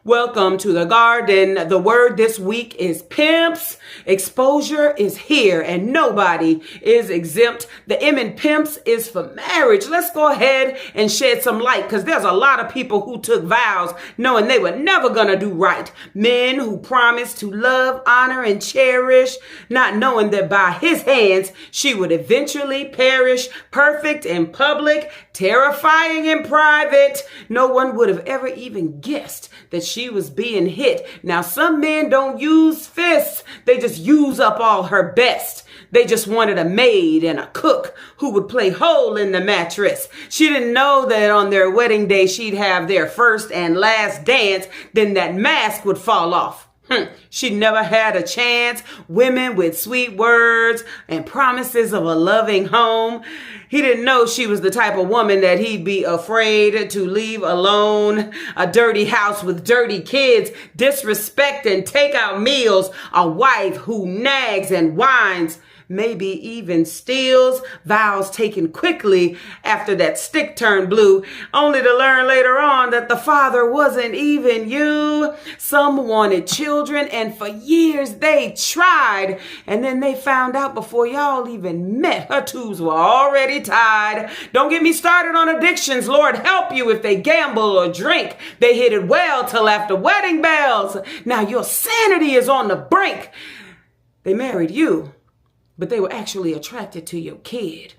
Welcome to the garden. The word this week is pimps. Exposure is here and nobody is exempt. The M in pimps is for marriage. Let's go ahead and shed some light because there's a lot of people who took vows knowing they were never going to do right. Men who promised to love, honor, and cherish, not knowing that by his hands she would eventually perish. Perfect in public, terrifying in private. No one would have ever even guessed that she was being hit. Now, some men don't use fists. They just use up all her best. They just wanted a maid and a cook who would play hole in the mattress. She didn't know that on their wedding day, she'd have their first and last dance. Then that mask would fall off. She never had a chance. Women with sweet words and promises of a loving home. He didn't know she was the type of woman that he'd be afraid to leave alone. A dirty house with dirty kids, disrespect and takeout meals. A wife who nags and whines. Maybe even steals, vows taken quickly after that stick turned blue, only to learn later on that the father wasn't even you. Some wanted children, and for years they tried, and then they found out before y'all even met, her tubes were already tied. Don't get me started on addictions. Lord help you if they gamble or drink. They hit it well till after wedding bells. Now your sanity is on the brink. They married you, but they were actually attracted to your kid.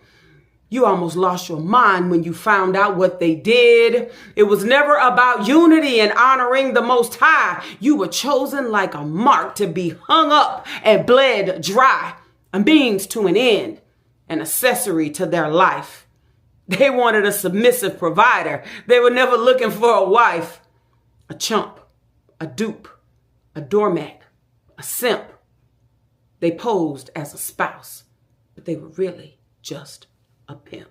You almost lost your mind when you found out what they did. It was never about unity and honoring the Most High. You were chosen like a mark to be hung up and bled dry, a means to an end, an accessory to their life. They wanted a submissive provider. They were never looking for a wife, a chump, a dupe, a doormat, a simp. They posed as a spouse, but they were really just a pimp.